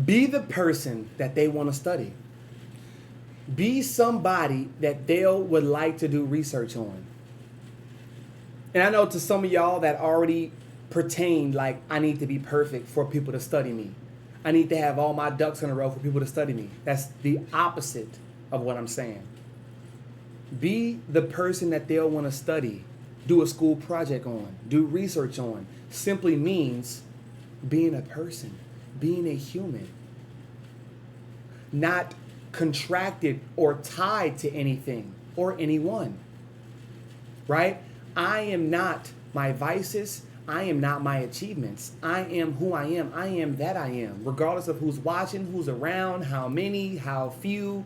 Be the person that they want to study. Be somebody that they would like to do research on. And I know to some of y'all that already pertain like I need to be perfect for people to study me. I need to have all my ducks in a row for people to study me. That's the opposite of what I'm saying. Be the person that they'll want to study, do a school project on, do research on. Simply means being a person, being a human. Not contracted or tied to anything or anyone. Right? I am not my vices. I am not my achievements. I am who I am. I am that I am. Regardless of who's watching, who's around, how many, how few,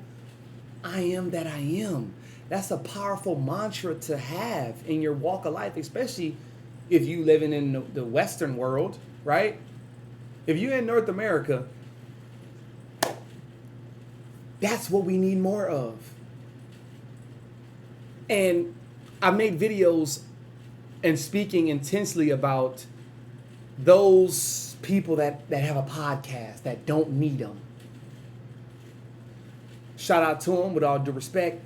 I am that I am. That's a powerful mantra to have in your walk of life, especially if you living in the Western world, right? If you're in North America, that's what we need more of. And I made videos and speaking intensely about those people that have a podcast that don't need them. Shout out to them with all due respect.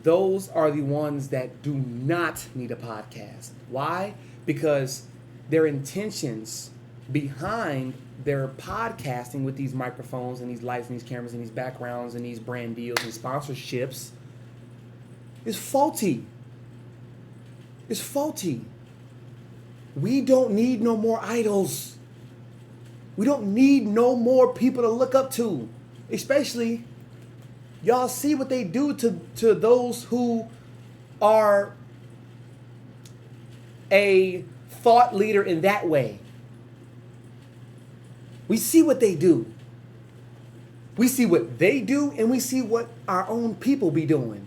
Those are the ones that do not need a podcast. Why? Because their intentions behind their podcasting with these microphones and these lights and these cameras and these backgrounds and these brand deals and sponsorships is faulty. It's faulty. We don't need no more idols. We don't need no more people to look up to. Especially, y'all see what they do to those who are a thought leader in that way. We see what they do. We see what they do, and we see what our own people be doing.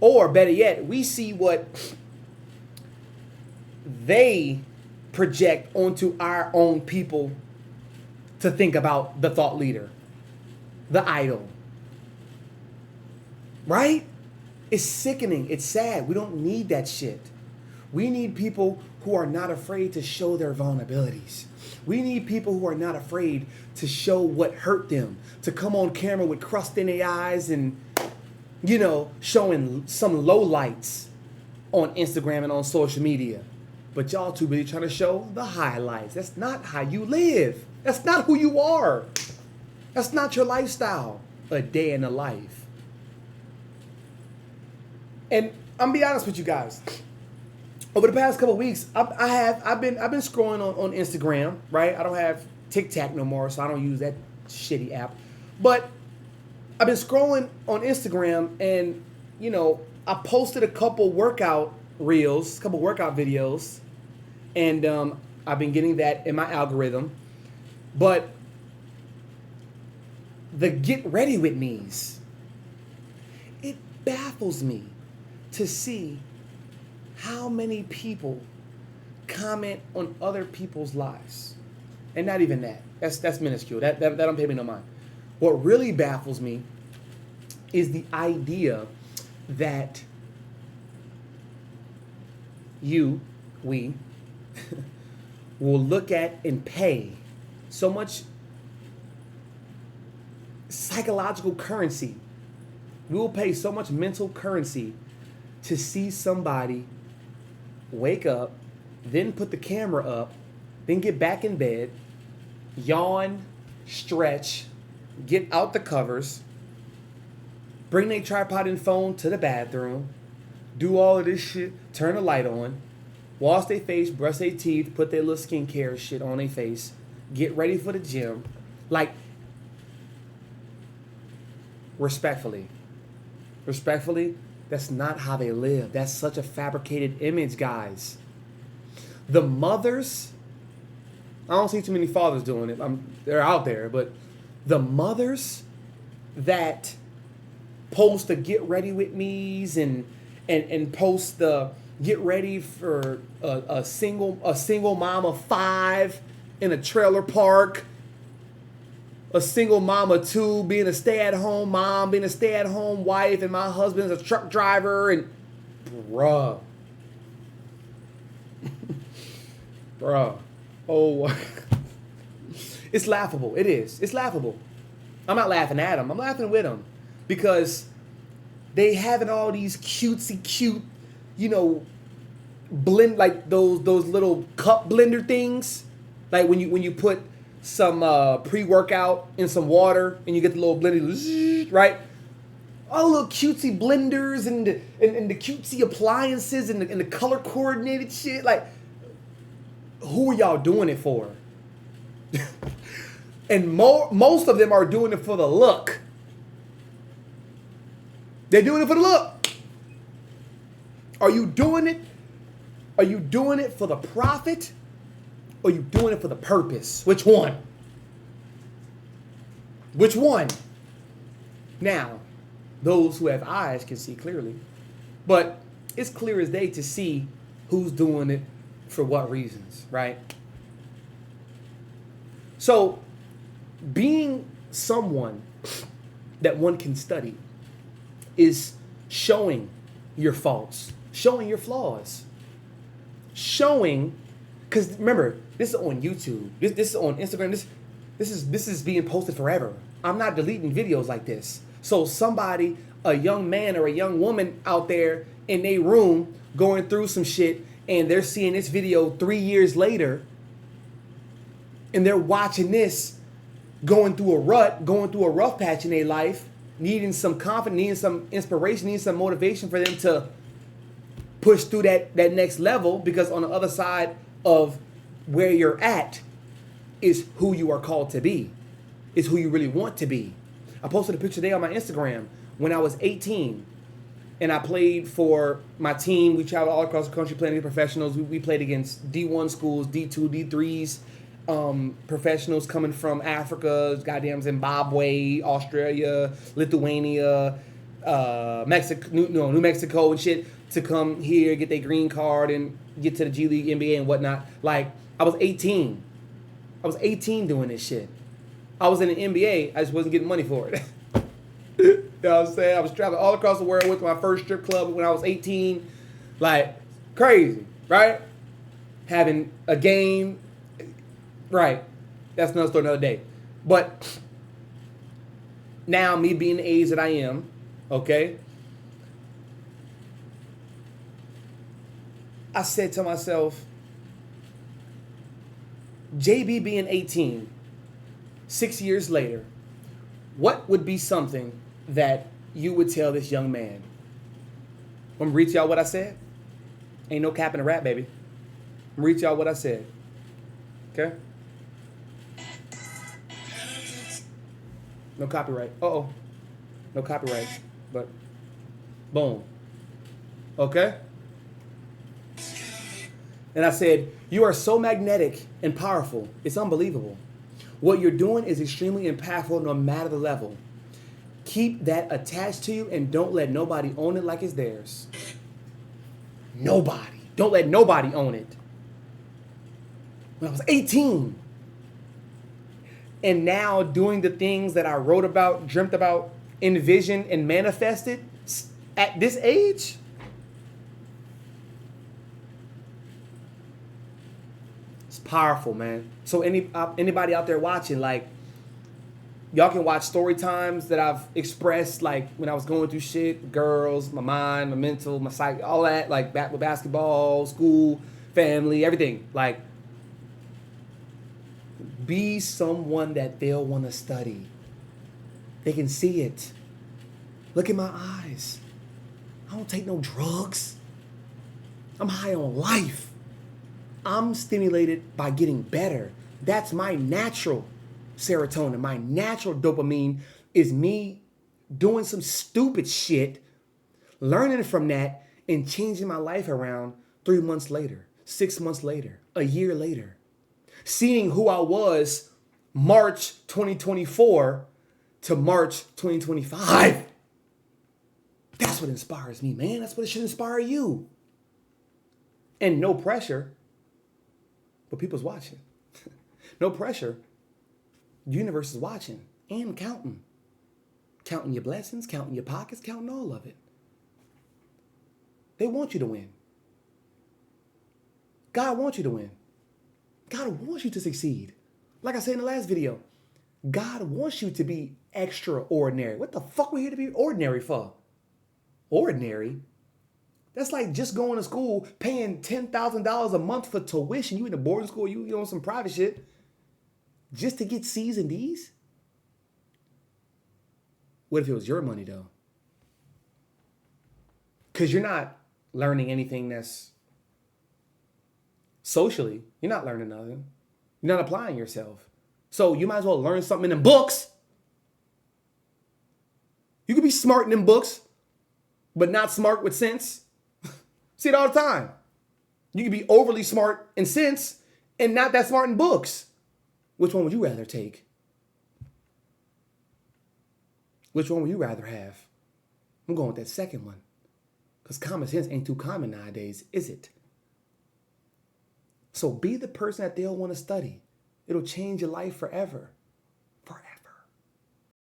Or better yet, we see what they project onto our own people to think about the thought leader, the idol. Right? It's sickening. It's sad. We don't need that shit. We need people who are not afraid to show their vulnerabilities. We need people who are not afraid to show what hurt them, to come on camera with crust in their eyes and, showing some lowlights on Instagram and on social media. But y'all too busy trying to show the highlights. That's not how you live. That's not who you are. That's not your lifestyle. A day in the life. And I'm gonna be honest with you guys. Over the past couple of weeks, I've been scrolling on Instagram, right? I don't have TikTok no more, so I don't use that shitty app. But I've been scrolling on Instagram, and I posted a couple workout reels, a couple workout videos, and I've been getting that in my algorithm. But the get ready with me's, it baffles me to see how many people comment on other people's lives. And not even that. That's minuscule. That don't pay me no mind. What really baffles me is the idea that we will look at and pay so much psychological currency. We will pay so much mental currency to see somebody wake up, then put the camera up, then get back in bed, yawn, stretch, get out the covers, bring their tripod and phone to the bathroom, do all of this shit, turn the light on, wash their face, brush their teeth, put their little skincare shit on their face, get ready for the gym. Like, respectfully, that's not how they live. That's such a fabricated image, guys. The mothers, I don't see too many fathers doing it. They're out there, but the mothers that post the get ready with me's and post the get ready for a single mom of 5 in a trailer park, a single mom of 2 being a stay-at-home mom, being a stay-at-home wife, and my husband's a truck driver, and bruh. Oh, it's laughable. It is. It's laughable. I'm not laughing at them. I'm laughing with them because they having all these cutesy cute, you know, blend like those little cup blender things, like when you put some pre-workout in some water and you get the little blender, right? All the little cutesy blenders and the cutesy appliances and the color coordinated shit. Like, who are y'all doing it for? And most of them are doing it for the look. They're doing it for the look. Are you doing it? Are you doing it for the profit? Or are you doing it for the purpose? Which one? Which one? Now, those who have eyes can see clearly. But it's clear as day to see who's doing it for what reasons, right? So, being someone that one can study is showing your faults, showing your flaws, showing, because remember, this is on YouTube, this is on Instagram, this is being posted forever. I'm not deleting videos like this. So somebody, a young man or a young woman out there in their room going through some shit, and they're seeing this video 3 years later, and they're watching this, going through a rut, going through a rough patch in their life, needing some confidence, needing some inspiration, needing some motivation for them to push through that next level, because on the other side of where you're at is who you are called to be, is who you really want to be. I posted a picture today on my Instagram when I was 18 and I played for my team. We traveled all across the country playing against professionals. We played against D1 schools, D2, D3s, professionals coming from Africa, goddamn Zimbabwe, Australia, Lithuania, New Mexico and shit, to come here, get their green card and get to the G League, NBA and whatnot. Like, I was 18. I was 18 doing this shit. I was in the NBA. I just wasn't getting money for it. You know what I'm saying? I was traveling all across the world. Went to my first strip club when I was 18. Like, crazy, right? Having a game. Right. That's another story another day. But now, me being the age that I am, okay, I said to myself, JB being 18, 6 years later, what would be something that you would tell this young man? I'm going to read y'all what I said. Ain't no cap in the rap, baby. I'm going to read y'all what I said. Okay? No copyright. Uh-oh. No copyright. But, boom. Okay? And I said, you are so magnetic and powerful. It's unbelievable. What you're doing is extremely impactful no matter the level. Keep that attached to you and don't let nobody own it like it's theirs. Nobody. Don't let nobody own it. When I was 18. And now doing the things that I wrote about, dreamt about, envisioned, and manifested at this age. It's powerful, man. So anybody out there watching, like, y'all can watch story times that I've expressed, like when I was going through shit, girls, my mind, my mental, my psyche, all that, like with basketball, school, family, everything. Like, be someone that they'll want to study. They can see it. Look at my eyes. I don't take no drugs. I'm high on life. I'm stimulated by getting better. That's my natural serotonin. My natural dopamine is me doing some stupid shit, learning from that, and changing my life around 3 months later, 6 months later, a year later. Seeing who I was March 2024 to March 2025. That's what inspires me, man. That's what it should inspire you. And no pressure, but people's watching. No pressure. The universe is watching and counting. Counting your blessings, counting your pockets, counting all of it. They want you to win. God wants you to win. God wants you to succeed. Like I said in the last video, God wants you to be extraordinary. What the fuck we here to be ordinary for? Ordinary? That's like just going to school, paying $10,000 a month for tuition. You in a boarding school, you on some private shit, just to get C's and D's? What if it was your money though? Because you're not learning anything that's socially. You're not learning nothing. You're not applying yourself. So you might as well learn something in them books. You could be smart in them books, but not smart with sense. See it all the time. You could be overly smart in sense and not that smart in books. Which one would you rather take? Which one would you rather have? I'm going with that second one. Because common sense ain't too common nowadays, is it? So be the person that they'll want to study. It'll change your life forever.